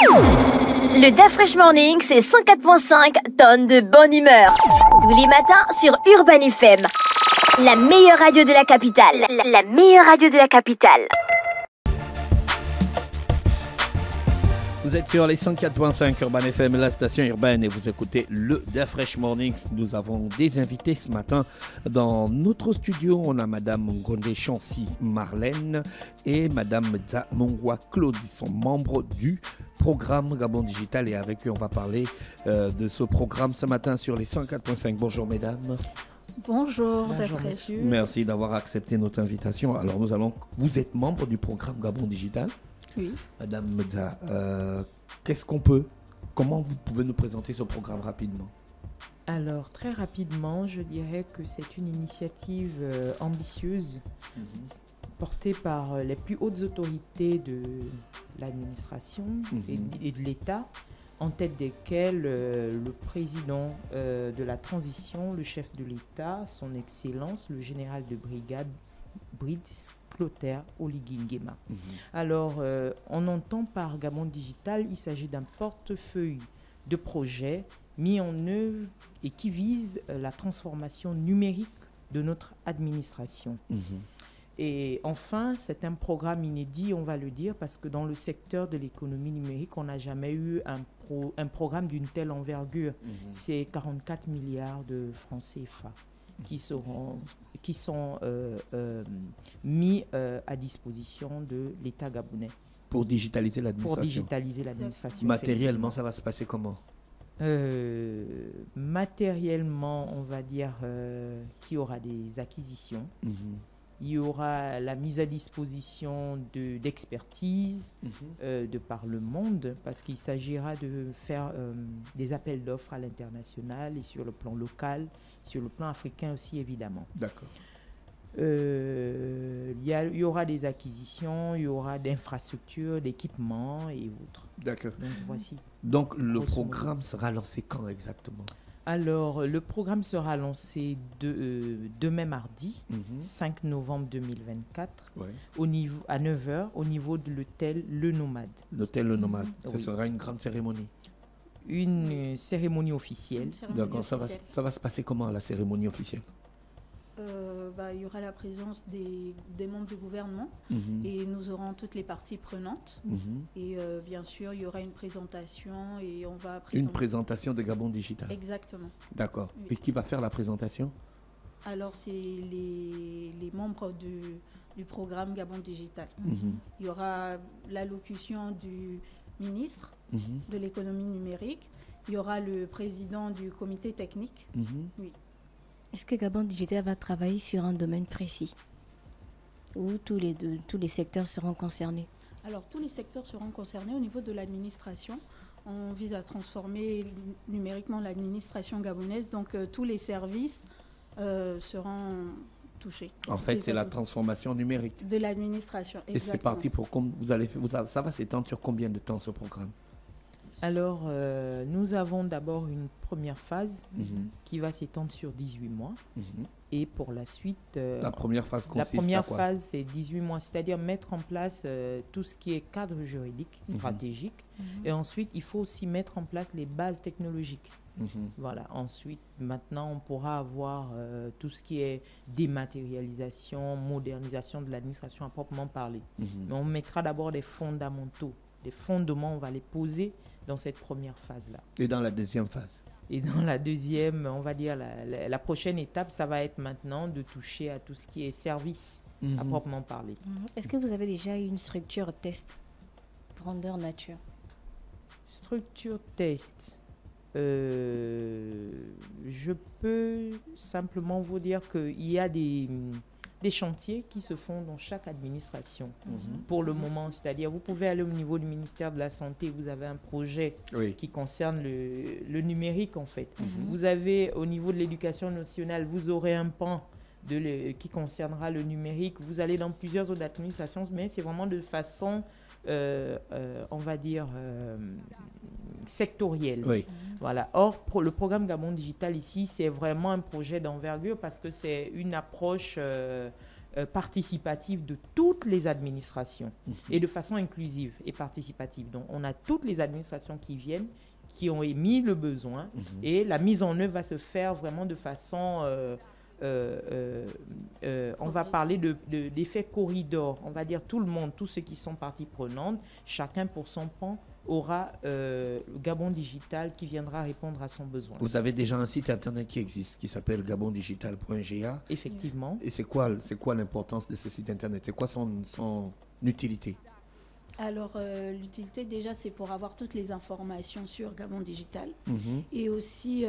Le DAF Morning, c'est 104.5 tonnes de bonne humeur. Tous les matins sur Urban FM. La meilleure radio de la capitale. La meilleure radio de la capitale. Vous êtes sur les 104.5 Urban FM, la station urbaine, et vous écoutez le DAF Morning. Nous avons des invités ce matin dans notre studio. On a Madame Ngondé Chancy Marlène et Madame Mongwa Claude. Ils sont membres du programme Gabon Digital, et avec eux on va parler de ce programme ce matin sur les 104.5. Bonjour mesdames. Bonjour, monsieur. Merci d'avoir accepté notre invitation. Alors vous êtes membre du programme Gabon Digital. Oui. Madame Medza, comment vous pouvez nous présenter ce programme rapidement? Alors, très rapidement, je dirais que c'est une initiative ambitieuse portée par les plus hautes autorités de l'administration et de l'État, en tête desquelles le président de la transition, le chef de l'État, son Excellence, le général de brigade Brice Clotaire Oligui Nguema. Alors, on entend par Gabon Digital, il s'agit d'un portefeuille de projets mis en œuvre et qui vise la transformation numérique de notre administration. Et enfin, c'est un programme inédit, on va le dire, parce que dans le secteur de l'économie numérique, on n'a jamais eu un programme d'une telle envergure. C'est 44 milliards de francs CFA qui sont mis à disposition de l'État gabonais. Pour digitaliser l'administration. Matériellement, ça va se passer comment? Matériellement, on va dire qu'il y aura des acquisitions. Il y aura la mise à disposition d'expertise de par le monde, parce qu'il s'agira de faire des appels d'offres à l'international et sur le plan local, sur le plan africain aussi, évidemment. D'accord. Il y aura des acquisitions, il y aura d'infrastructures, d'équipements et autres. D'accord. Donc, voici. Donc, le programme sera lancé quand exactement? Alors, le programme sera lancé demain mardi, 5 novembre 2024, à 9h, au niveau de l'hôtel Le Nomade. L'hôtel Le Nomade, ce sera une grande cérémonie? Une cérémonie officielle. D'accord, ça va se passer comment, la cérémonie officielle? Il y aura la présence des membres du gouvernement et nous aurons toutes les parties prenantes. Et bien sûr, il y aura une présentation et on va présenter... Une présentation de Gabon Digital? Exactement. D'accord. Oui. Et qui va faire la présentation? Alors, c'est les membres du programme Gabon Digital. Il y aura l'allocution du ministre de l'économie numérique. Il y aura le président du comité technique. Oui. Est-ce que Gabon Digital va travailler sur un domaine précis où tous les secteurs seront concernés? Alors, tous les secteurs seront concernés. Au niveau de l'administration, on vise à transformer numériquement l'administration gabonaise. Donc, tous les services seront touchés. En fait, c'est la transformation numérique de l'administration. Et c'est parti pour... Ça va s'étendre sur combien de temps, ce programme? Alors, nous avons d'abord une première phase qui va s'étendre sur 18 mois. Et pour la suite... la première phase consiste à quoi? La première phase, c'est 18 mois, c'est-à-dire mettre en place tout ce qui est cadre juridique, stratégique. Et ensuite, il faut aussi mettre en place les bases technologiques. Voilà. Ensuite, maintenant, on pourra avoir tout ce qui est dématérialisation, modernisation de l'administration à proprement parler. Mais on mettra d'abord des fondamentaux. Les fondements, on va les poser dans cette première phase-là. Et dans la deuxième phase? Et dans la deuxième, on va dire, la prochaine étape, ça va être maintenant de toucher à tout ce qui est service, à proprement parler. Est-ce que vous avez déjà une structure test, grandeur nature? Structure test, je peux simplement vous dire qu'il y a des chantiers qui se font dans chaque administration pour le moment. C'est-à-dire, vous pouvez aller au niveau du ministère de la Santé, vous avez un projet qui concerne le numérique en fait. Vous avez au niveau de l'éducation nationale, vous aurez un pan qui concernera le numérique. Vous allez dans plusieurs autres administrations, mais c'est vraiment de façon, on va dire, sectorielle. Voilà. Or, pour le programme Gabon Digital ici, c'est vraiment un projet d'envergure parce que c'est une approche participative de toutes les administrations et de façon inclusive et participative. Donc, on a toutes les administrations qui viennent, qui ont émis le besoin et la mise en œuvre va se faire vraiment de façon... on va parler d'effet corridor. On va dire tout le monde, tous ceux qui sont parties prenantes, chacun pour son pan aura Gabon Digital qui viendra répondre à son besoin. Vous avez déjà un site internet qui existe, qui s'appelle gabondigital.ga. Effectivement. Et c'est quoi l'importance de ce site internet? C'est quoi son utilité? Alors, l'utilité, déjà, c'est pour avoir toutes les informations sur Gabon Digital. Et aussi,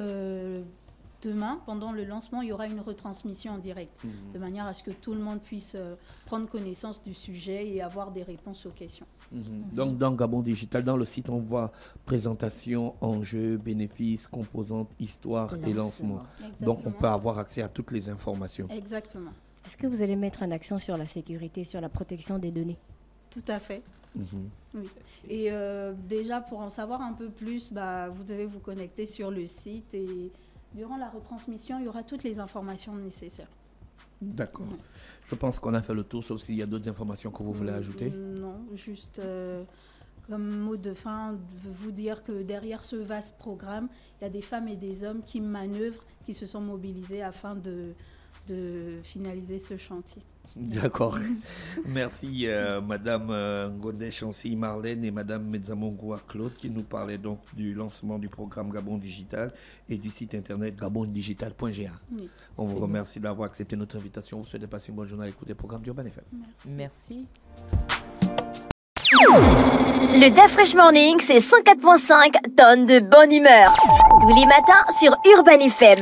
demain, pendant le lancement, il y aura une retransmission en direct, de manière à ce que tout le monde puisse prendre connaissance du sujet et avoir des réponses aux questions. Donc, dans Gabon Digital, dans le site, on voit présentation, enjeux, bénéfices, composantes, histoire et lancement. Donc, on peut avoir accès à toutes les informations. Exactement. Est-ce que vous allez mettre un accent sur la sécurité, sur la protection des données? Tout à fait. Oui. Et déjà, pour en savoir un peu plus, vous devez vous connecter sur le site et durant la retransmission, il y aura toutes les informations nécessaires. D'accord. Je pense qu'on a fait le tour, sauf s'il y a d'autres informations que vous voulez ajouter. Non, juste comme mot de fin, vous dire que derrière ce vaste programme, il y a des femmes et des hommes qui manœuvrent, qui se sont mobilisés afin de finaliser ce chantier. D'accord. Merci Madame Ngonde Chancy Marlène et Madame Medzamongoua Claude qui nous parlaient donc du lancement du programme Gabon Digital et du site internet gabondigital.ga. Oui. On vous remercie d'avoir accepté notre invitation. Vous souhaitez passer une bonne journée à l'écoute des programmes d'Urban FM. Merci. Le DAF Fresh Morning, c'est 104.5 tonnes de bonne humeur. Tous les matins sur Urban FM.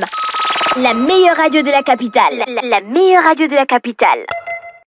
La meilleure radio de la capitale. La meilleure radio de la capitale.